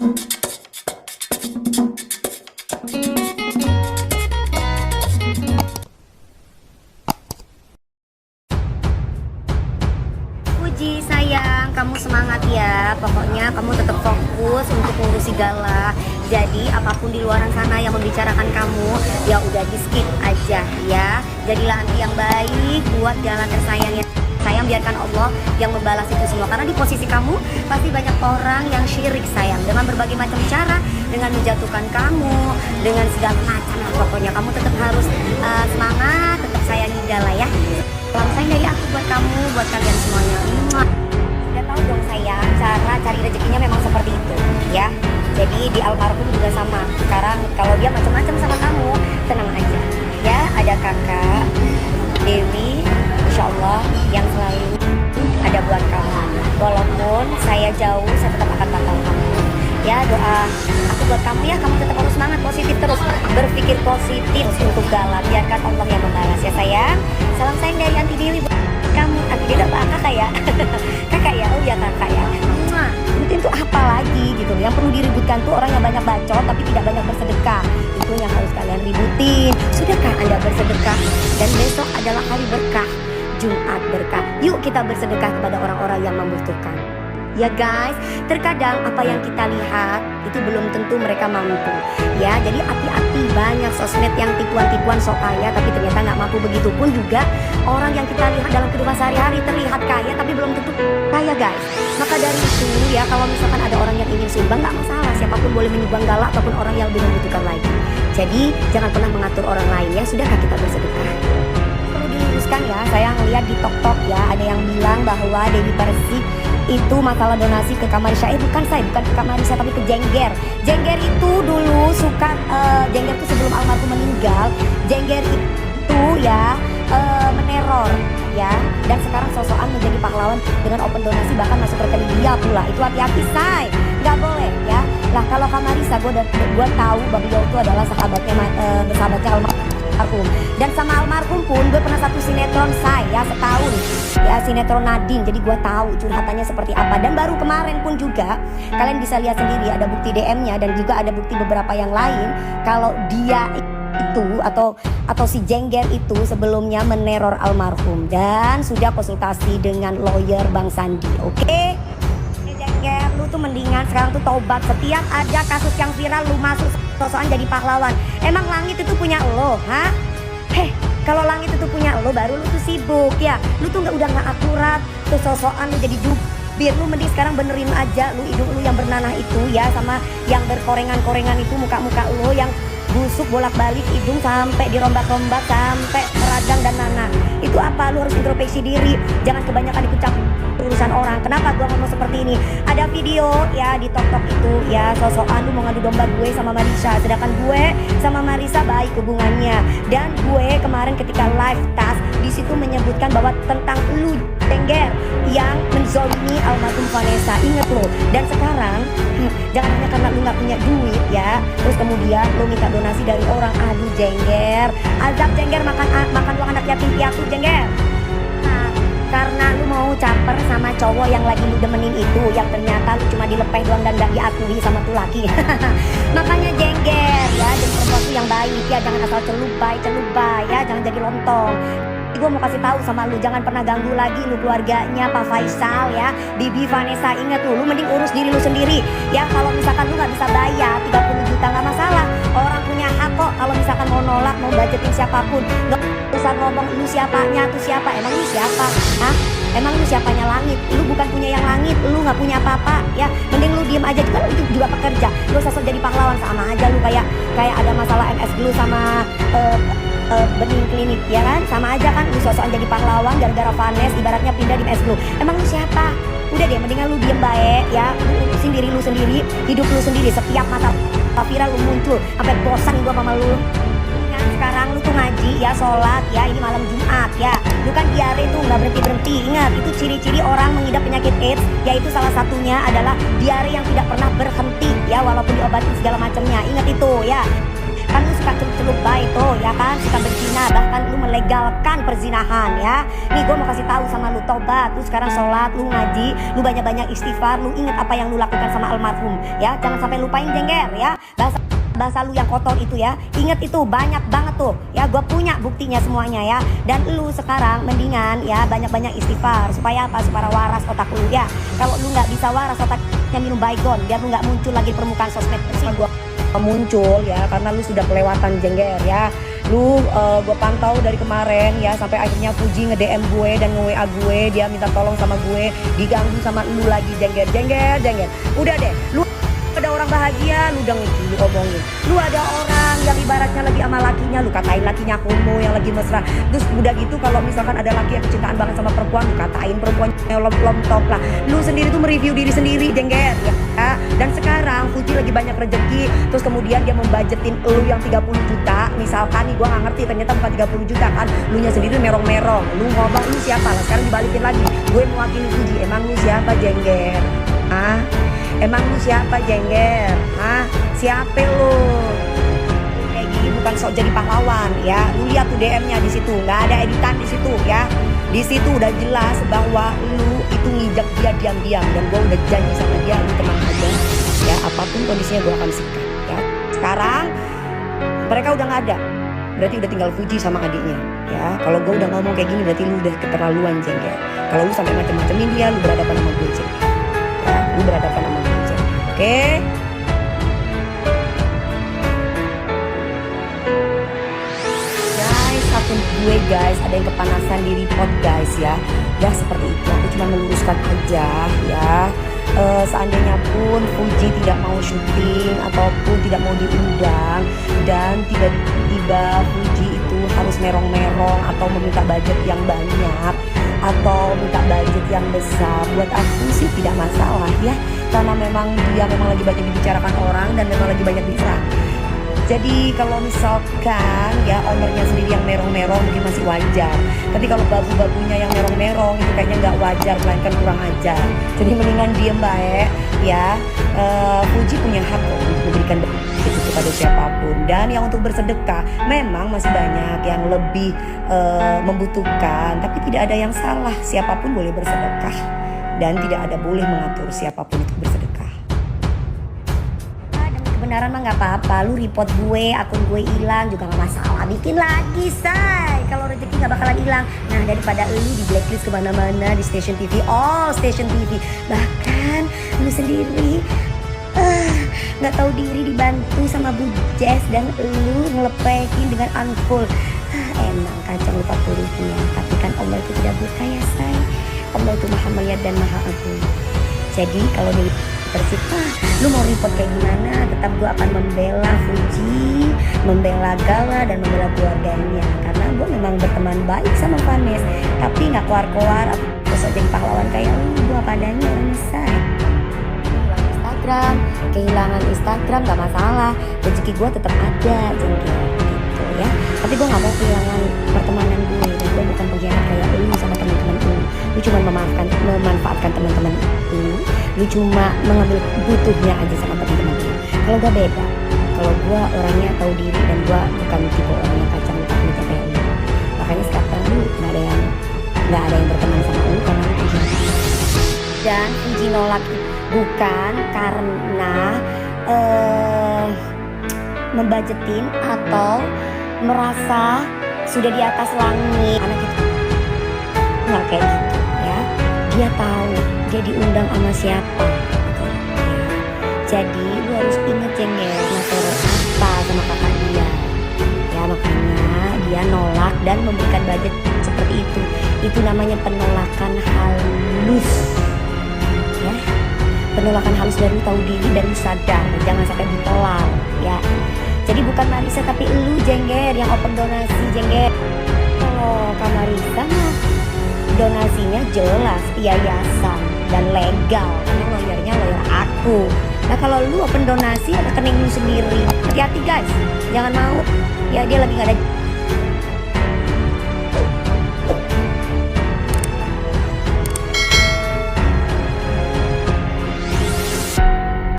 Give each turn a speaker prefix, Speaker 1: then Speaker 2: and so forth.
Speaker 1: Puji sayang, kamu semangat ya. Pokoknya kamu tetap fokus untuk ngurusi Gala. Jadi apapun di luar sana yang membicarakan kamu, ya udah di skip aja ya. Jadilah anak yang baik buat Gala tersayangnya. Sayang, biarkan Allah yang membalas itu semua. Karena di posisi kamu pasti banyak orang yang syirik sayang, dengan berbagai macam cara, dengan menjatuhkan kamu, dengan segala macam. Pokoknya kamu tetap harus semangat, tetap sayangi Gala ya. Salam sayang dari aku buat kamu, buat kalian semuanya. Udah tahu dong sayang, cara cari rezekinya memang seperti itu ya. Jadi di almarhum juga sama. Sekarang kalau dia macam-macam sama kamu, tenang aja ya. Ada kakak Dewi, insya Allah yang selalu ada buat kamu. Walaupun saya jauh, saya tetap akan pantau kamu ya. Doa aku buat kamu ya, kamu tetap harus semangat, positif terus, berpikir positif untuk Gala. Biarkan Allah yang membalas ya sayang. Salam sayang dari Anti Dewi buat kamu. Anti Dewi apa kakak ya? Kakak ya, oh ya kakak ya. Rutin tuh apa lagi gitu. Yang perlu diributkan tuh orang yang banyak bacot tapi tidak banyak bersedekah. Itu yang harus kalian ributin. Sudahkah Anda bersedekah? Dan besok adalah hari berkah, Jumat berkah. Yuk kita bersedekah kepada orang-orang yang membutuhkan. Ya guys, terkadang apa yang kita lihat itu belum tentu mereka mampu. Ya, jadi hati-hati, banyak sosmed yang tipuan-tipuan sok kaya tapi ternyata nggak mampu. Begitupun juga orang yang kita lihat dalam kehidupan sehari-hari terlihat kaya tapi belum tentu kaya guys. Maka dari itu ya, kalau misalkan ada orang yang ingin sumbang nggak masalah, siapapun boleh menyumbang Gala ataupun orang yang lebih membutuhkan lagi. Jadi jangan pernah mengatur orang lain ya. Sudahkah kita bersedekah? Perlu diluruskan ya, saya ngeliat di TokTok ya, ada yang bilang bahwa Dewi Persik itu masalah donasi ke Kamarisa. Bukan ke Kamarisa tapi ke Jengger. Jengger itu dulu suka Jengger itu sebelum almarhum meninggal, Jengger itu ya meneror ya, dan sekarang sosokan menjadi pahlawan dengan open donasi, bahkan masuk rekening dia pula. Itu hati-hati say, nggak boleh ya. Lah kalau Kamarisa gue tahu beliau itu adalah sahabatnya bersahabatnya almarhum, dan sama almarhum pun gue pernah satu sinetron saya setahun ya, sinetron Nadine. Jadi gue tahu curhatannya seperti apa. Dan baru kemarin pun juga kalian bisa lihat sendiri, ada bukti DM-nya dan juga ada bukti beberapa yang lain kalau dia itu atau si Jengger itu sebelumnya meneror almarhum dan sudah konsultasi dengan lawyer Bang Sandi. Oke? Jengger, lu tuh mendingan sekarang tuh tobat. Setiap ada kasus yang viral lu masuk sosokan jadi pahlawan. Emang langit itu punya lo, ha? Kalau langit itu punya lo, baru lu tuh sibuk ya. Lu tuh udah nggak akurat, tuh sosokan lu jadi jubir. Lu mending sekarang benerin aja lu hidung lu yang bernanah itu ya, sama yang berkorengan-korengan itu, muka-muka lo yang busuk bolak-balik hidung sampai dirombak-rombak sampai meradang dan nanah. Itu apa? Lu harus introspeksi diri, jangan kebanyakan ikut campur urusan orang. Kenapa gua ngomong seperti ini? Ada video ya di TokTok itu ya, sosokan lu mau ngadu domba gue sama Marisa, sedangkan gue sama Marisa baik hubungannya. Dan gue kemarin ketika live tas di situ menyebutkan bahwa tentang lu Jengger yang menzolimi almarhum Vanessa. Ingat lo. Dan sekarang jangan hanya karena lu nggak punya duit ya, terus kemudian lu minta donasi dari orang. Aduh Jengger, azab Jengger, makan uang anak yatim piatu Jengger. Nah, karena lu mau caper sama cowok yang lagi lu demenin itu, yang ternyata lu cuma dilepeh doang dan gak diakui sama tuh laki. Makanya Jengger ya, jadi perempuan tuh yang baik ya, jangan asal celubai ya, jangan jadi lontong. Gue mau kasih tahu sama lu, jangan pernah ganggu lagi lu keluarganya Pak Faisal ya, Bibi Vanessa. Ingat lu mending urus diri lu sendiri ya. Kalau misalkan lu nggak bisa bayar 30 juta nggak masalah, orang punya hak kok. Kalau misalkan mau nolak, mau budgetin siapapun, nggak usah ngomong lu siapanya tuh siapa. Emang lu siapa? Hah? Emang lu siapanya langit? Lu bukan punya yang langit, lu nggak punya apa-apa ya. Mending lu diem aja, kan lu juga pekerja. Lu sosok jadi pahlawan, sama aja lu kayak ada masalah MS dulu sama bening klinik ya kan, sama aja kan. Lu sosokan jadi pahlawan gara-gara Vanes ibaratnya pindah di MS lu. Emang lu siapa? Udah deh, mendingan lu diem baik ya, lu sendiri hidup lu sendiri. Setiap mata viral lu muncul, sampai bosan gua sama lu. Nah, sekarang lu tuh ngaji ya, sholat ya, ini malam Jumat ya. Lu kan diare tuh nggak berhenti. Ingat, itu ciri-ciri orang mengidap penyakit AIDS, yaitu salah satunya adalah diare yang tidak pernah berhenti ya, walaupun diobatin segala macamnya. Ingat itu ya. Kan lu suka celup-celup baik tuh ya kan, suka berzina, bahkan lu melegalkan perzinahan ya. Nih gue mau kasih tahu sama lu, tobat, lu sekarang sholat, lu ngaji, lu banyak-banyak istighfar, lu ingat apa yang lu lakukan sama almarhum ya, jangan sampai lupain Jengger ya. Bahasa lu yang kotor itu ya, inget itu banyak banget tuh ya, gue punya buktinya semuanya ya. Dan lu sekarang mendingan ya banyak-banyak istighfar, supaya apa? Supaya waras otak lu ya. Kalau lu nggak bisa waras otaknya, minum baygon biar lu nggak muncul lagi di permukaan sosmed. Gue muncul ya karena lu sudah kelewatan Jengger ya. Lu gue pantau dari kemarin ya, sampai akhirnya Fuji nge-DM gue dan nge-WA gue, dia minta tolong sama gue, diganggu sama lu lagi Jengger. Udah deh, lu ada orang bahagia, lu udah lu omongin. Lu ada orang yang ibaratnya lagi sama lakinya, lu katain lakinya homo yang lagi mesra. Terus udah gitu kalau misalkan ada laki yang kecintaan banget sama perempuan, lu katain perempuannya lom-lom lah. Lu sendiri tuh mereview diri sendiri Jengger ya. Dan sekarang Fuji lagi banyak rezeki, terus kemudian dia membudgetin lu yang 30 juta. Misalkan nih gua gak ngerti, ternyata bukan 30 juta kan, lu nya sendiri merong-merong. Lu ngomong lu siapa lah, sekarang dibalikin lagi. Gue mewakili Fuji, emang lu siapa Jengger? Emang lu siapa Jengger? Siapa lu? Kayak gini bukan sok jadi pahlawan ya. Lu lihat tuh DM-nya di situ, nggak ada editan di situ ya. Di situ udah jelas bahwa lu itu ngijak dia diam-diam, dan gue udah janji sama dia, lu tenang aja ya, apapun kondisinya gue akan sikat ya. Sekarang mereka udah nggak ada, berarti udah tinggal Fuji sama adiknya ya. Kalau gue udah ngomong kayak gini berarti lu udah keterlaluan Jengger. Kalau lu sampai macem-macemin dia, lu berhadapan sama gue Jengger ya. Lu berhadapan sama gue Jengger, oke? Akun gue guys, ada yang kepanasan di report guys ya. Ya seperti itu, aku cuma meluruskan aja ya. Seandainya pun Fuji tidak mau syuting ataupun tidak mau diundang, dan tiba-tiba Fuji itu harus merong-merong atau meminta budget yang banyak atau minta budget yang besar, buat aku sih tidak masalah ya, karena memang dia memang lagi banyak dibicarakan orang dan memang lagi banyak bisa. Jadi kalau misalkan ya ownernya sendiri yang merong-merong mungkin masih wajar, tapi kalau babu-babunya yang merong-merong itu kayaknya nggak wajar, melainkan kurang ajar. Jadi mendingan diem baik ya. Fuji punya hak untuk memberikan itu kepada siapapun, dan yang untuk bersedekah memang masih banyak yang lebih membutuhkan, tapi tidak ada yang salah, siapapun boleh bersedekah dan tidak ada boleh mengatur siapapun itu bersedekah. Kebenaran mah nggak apa-apa, lu report gue, akun gue hilang juga nggak masalah, bikin lagi say, kalau rezeki nggak bakalan hilang. Nah daripada lu di blacklist kemana-mana, di stasiun TV, all stasiun TV, bahkan lu sendiri nggak tahu diri dibantu sama Bu Jess dan lu ngelepehin dengan unfold. Emang kacang lupa kulitnya, tapi kan Allah itu tidak buta ya say, Allah itu maha melihat dan maha agung. Jadi kalau di Persib, lu mau report kayak gimana, tetap gue akan membela Fuji, membela Gala dan membela keluarganya, karena gue memang berteman baik sama Vanes, tapi nggak keluar-keluar terus jadi pahlawan kayak lu. Gue padanya say, kehilangan Instagram gak masalah, rezeki gue tetap ada Jengger gitu ya. Tapi gue nggak mau kehilangan pertemanan gue, dan gue bukan pengkhianat kayak lu sama teman-teman lu. Lu cuma memanfaatkan teman-teman lu cuma mengambil butuhnya aja sama teman-teman lu. Kalau gue beda, kalau gue orangnya tahu diri dan gue bukan tipe orang yang kacang lupa kulitnya kayak lu. Makanya sekarang lu nggak ada yang berteman sama lu karena lu Fuji. Dan Fuji nolak bukan karena membudgetin atau merasa sudah di atas langit, anak itu nggak kayak gitu ya. Dia tahu dia diundang sama siapa gitu, ya. Jadi lu harus inget Jengger ngatur apa sama kakak dia ya, makanya dia nolak dan memberikan budget seperti itu. Itu namanya penolakan halus ya, penolakan halus, dan lu tahu diri dan lu sadar, jangan sampai ditolak ya. Jadi bukan Marisa tapi lu Jengger yang open donasi Jengger. Kalau Kak Marisa mah donasinya jelas yayasan dan legal, karena lawyernya lawyer aku. Nah kalau lu open donasi ada rekening lu sendiri, hati-hati guys, jangan mau ya, dia lagi gak ada